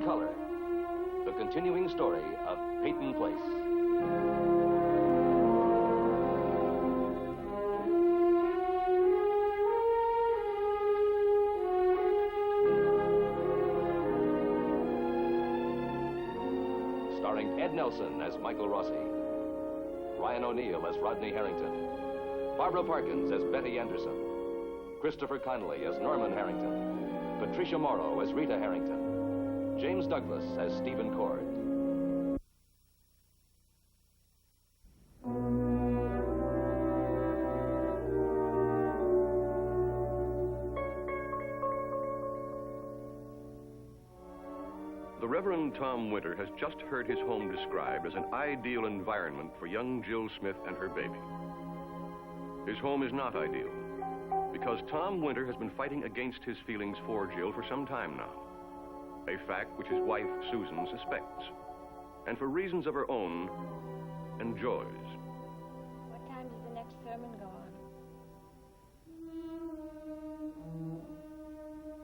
color. The continuing story of Peyton Place. Starring Ed Nelson as Michael Rossi, Ryan O'Neal as Rodney Harrington, Barbara Parkins as Betty Anderson, Christopher Connelly as Norman Harrington, Patricia Morrow as Rita Harrington, James Douglas as Stephen Cord. The Reverend Tom Winter has just heard his home described as an ideal environment for young Jill Smith and her baby. His home is not ideal, because Tom Winter has been fighting against his feelings for Jill for some time now, a fact which his wife, Susan, suspects, and for reasons of her own, enjoys. What time does the next sermon go on?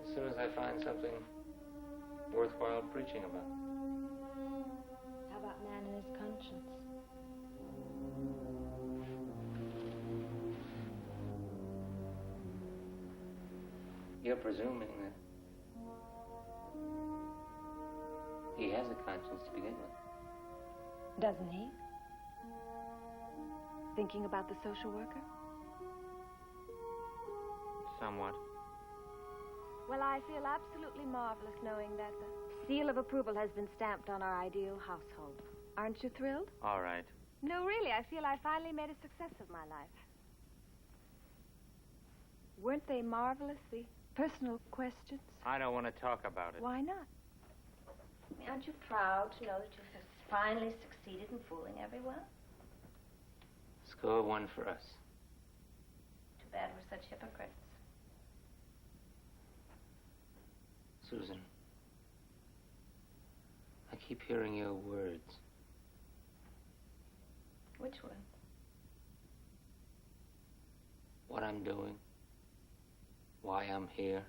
As soon as I find something worthwhile preaching about. How about man and his conscience? You're presuming that he has a conscience to begin with. Doesn't he? Thinking about the social worker? Somewhat. Well, I feel absolutely marvelous knowing that the seal of approval has been stamped on our ideal household. Aren't you thrilled? All right. No, really, I feel I finally made a success of my life. Weren't they marvelous, the personal questions? I don't want to talk about it. Why not? Aren't you proud to know that you have finally succeeded in fooling everyone? Score one for us. Too bad we're such hypocrites. Susan, I keep hearing your words. Which one? What I'm doing. Why I'm here.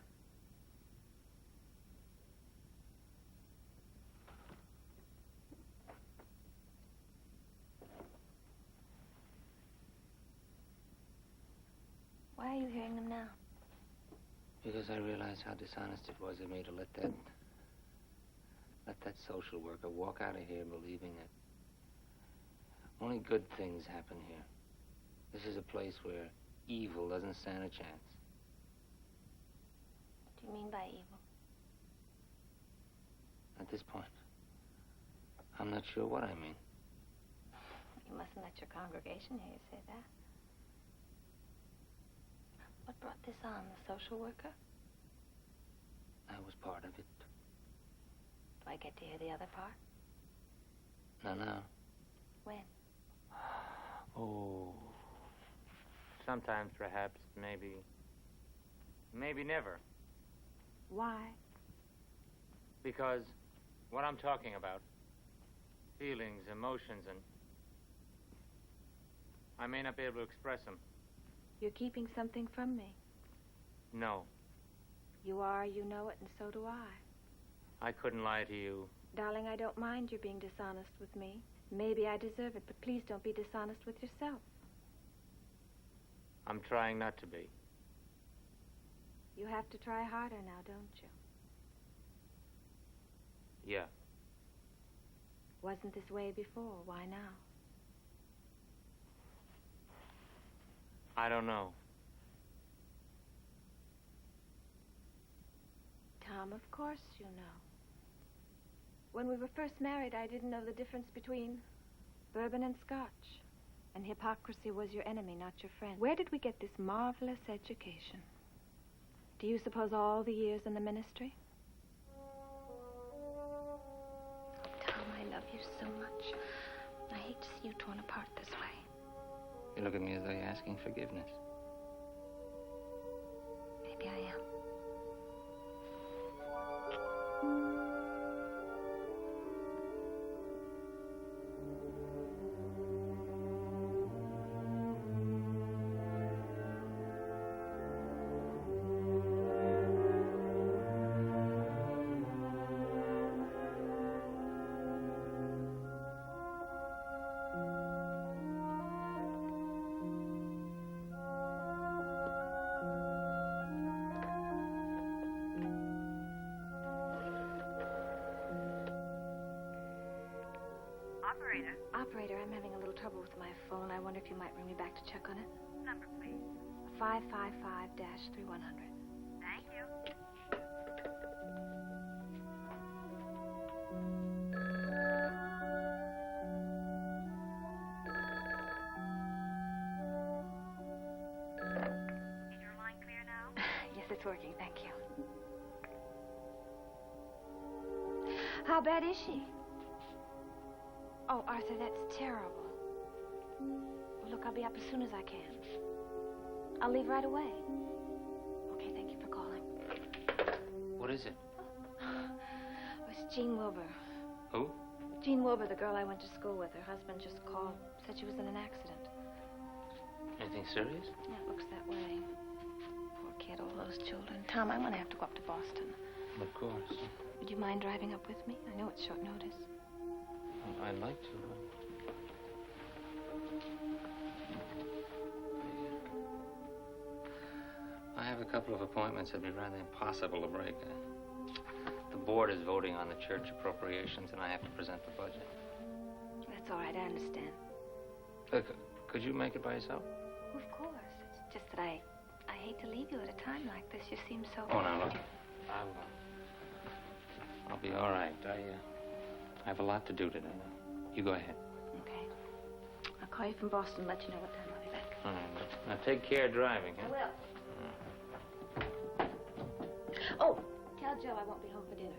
Why are you hearing them now? Because I realize how dishonest it was of me to let that social worker walk out of here believing that only good things happen here. This is a place where evil doesn't stand a chance. What do you mean by evil? At this point, I'm not sure what I mean. You mustn't let your congregation hear you say that. What brought this on, the social worker? I was part of it. Do I get to hear the other part? No. When? Oh. Sometimes, perhaps, maybe never. Why? Because what I'm talking about, feelings, emotions, and I may not be able to express them. You're keeping something from me. No, You are, you know it, and so do I. I couldn't lie to you. Darling, I don't mind your being dishonest with me. Maybe I deserve it, but please don't be dishonest with yourself. I'm trying not to be. You have to try harder now, don't you? Yeah. Wasn't this way before. Why now? I don't know. Tom, of course you know. When we were first married, I didn't know the difference between bourbon and scotch. And hypocrisy was your enemy, not your friend. Where did we get this marvelous education? Do you suppose all the years in the ministry? Tom, I love you so much. I hate to see you torn apart this way. You look at me as though you're asking forgiveness. Maybe I am. Operator, Operator, I'm having a little trouble with my phone. I wonder if you might ring me back to check on it. number, please. 555-3100. Thank you. Is your line clear now? Yes, it's working. Thank you. How bad is she? Oh, Arthur, that's terrible. Well, look, I'll be up as soon as I can. I'll leave right away. Okay, thank you for calling. What is it? It was Jean Wilbur. Who? Jean Wilbur, the girl I went to school with. Her husband just called, said she was in an accident. Anything serious? Yeah, it looks that way. Poor kid, all those children. Tom, I'm gonna have to go up to Boston. Of course. Would you mind driving up with me? I know it's short notice. Well, I'd like to. I have a couple of appointments that'd be rather impossible to break. The board is voting on the church appropriations, and I have to present the budget. That's all right, I understand. Look, could you make it by yourself? Of course. It's just that I hate to leave you at a time like this. You seem so... Oh, now, look. I'll be all right. I have a lot to do today. You go ahead. Okay. I'll call you from Boston and let you know what time I'll be back. All right. Now, take care driving, huh? I will. Oh, tell Joe I won't be home for dinner.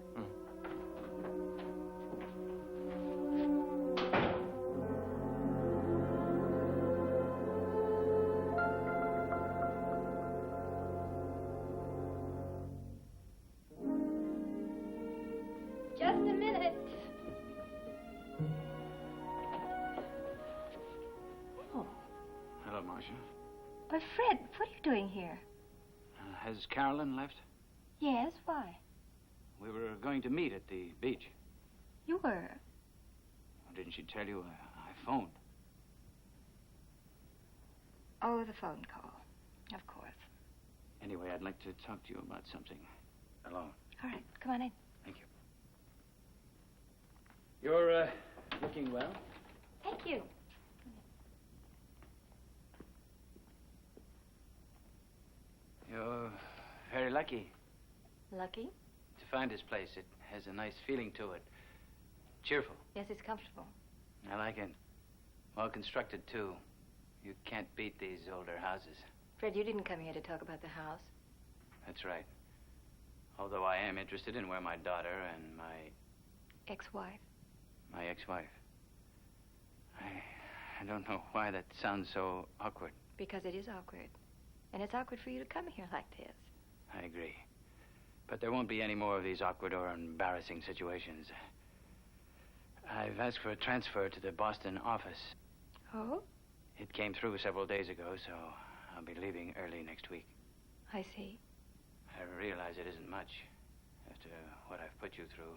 Just a minute. Oh. Hello, Marcia. But Fred, what are you doing here? Has Carolyn left? Yes, why? We were going to meet at the beach. You were. Didn't she tell you? I phoned. Oh, the phone call. Of course. Anyway, I'd like to talk to you about something. Alone. All right, come on in. Thank you. You're, looking well. Thank you. You're very lucky Lucky? to find this place. It has a nice feeling to it. Cheerful. Yes, it's comfortable. I like it. Well constructed, too. You can't beat these older houses. Fred, you didn't come here to talk about the house. That's right. Although I am interested in where my daughter and my Ex-wife. ex-wife. I don't know why that sounds so awkward. Because it is awkward. And it's awkward for you to come here like this. I agree. But there won't be any more of these awkward or embarrassing situations. I've asked for a transfer to the Boston office. Oh? It came through several days ago, so I'll be leaving early next week. I see. I realize it isn't much after what I've put you through.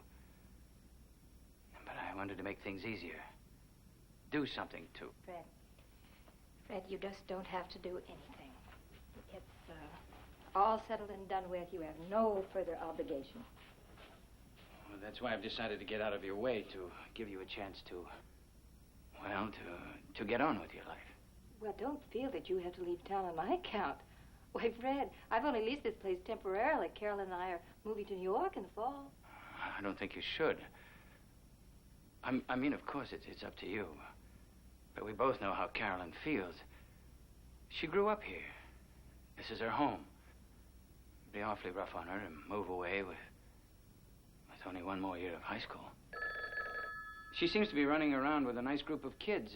But I wanted to make things easier. Do something to... Fred, you just don't have to do anything. It's all settled and done with. You have no further obligation. Well, that's why I've decided to get out of your way, to give you a chance to... well, to get on with your life. Well, don't feel that you have to leave town on my account. Why, Fred, I've only leased this place temporarily. Carol and I are moving to New York in the fall. I don't think you should. I mean, of course, it's up to you. But we both know how Carolyn feels. She grew up here. This is her home. It'd be awfully rough on her to move away with only one more year of high school. She seems to be running around with a nice group of kids.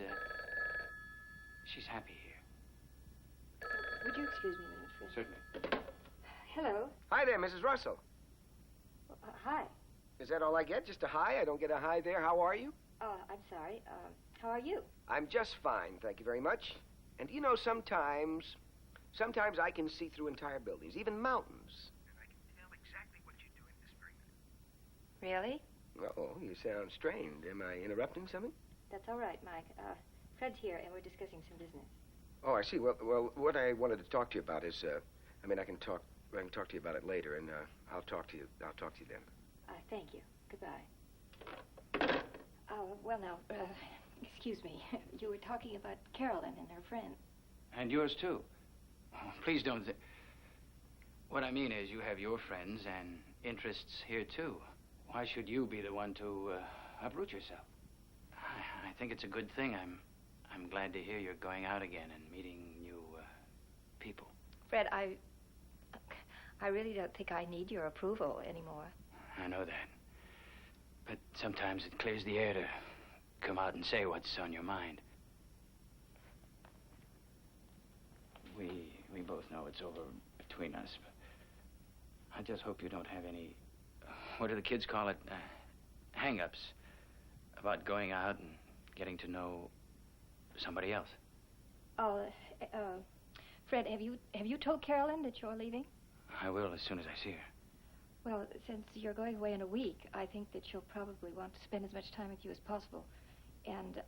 She's happy here. Would you excuse me a minute, Fred? Certainly. Hello. Hi there, Mrs. Russell. Hi. Is that all I get? Just a hi? I don't get a hi there. How are you? I'm sorry. How are you? I'm just fine, thank you very much. And you know, sometimes I can see through entire buildings, even mountains. And I can tell exactly what you're doing this very minute. Really? Oh, you sound strained. Am I interrupting something? That's all right, Mike. Fred's here, and we're discussing some business. Oh, I see. Well, what I wanted to talk to you about is, I can talk to you about it later, and I'll talk to you then. Thank you. Goodbye. Well, now, excuse me. You were talking about Carolyn and her friends. And yours, too. Oh, please don't... What I mean is you have your friends and interests here, too. Why should you be the one to uproot yourself? I think it's a good thing. I'm glad to hear you're going out again and meeting new people. Fred, I really don't think I need your approval anymore. I know that. But sometimes it clears the air to come out and say what's on your mind. We both know it's over between us, but I just hope you don't have any, what do the kids call it, hang-ups about going out and getting to know somebody else. Oh, Fred, have you told Carolyn that you're leaving? I will as soon as I see her. Well, since you're going away in a week, I think that she'll probably want to spend as much time with you as possible. And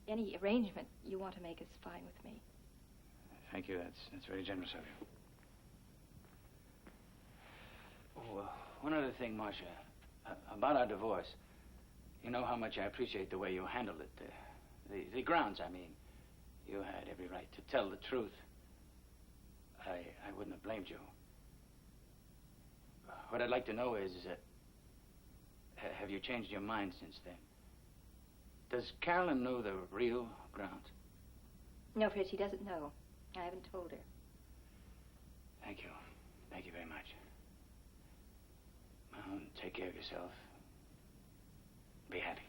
any arrangement you want to make is fine with me. Thank you. That's very generous of you. Oh, one other thing, Marcia. About our divorce. You know how much I appreciate the way you handled it. The grounds, I mean. You had every right to tell the truth. I wouldn't have blamed you. What I'd like to know is, have you changed your mind since then? Does Carolyn know the real grounds? No, Fred, she doesn't know. I haven't told her. Thank you. Thank you very much. Well, take care of yourself. Be happy.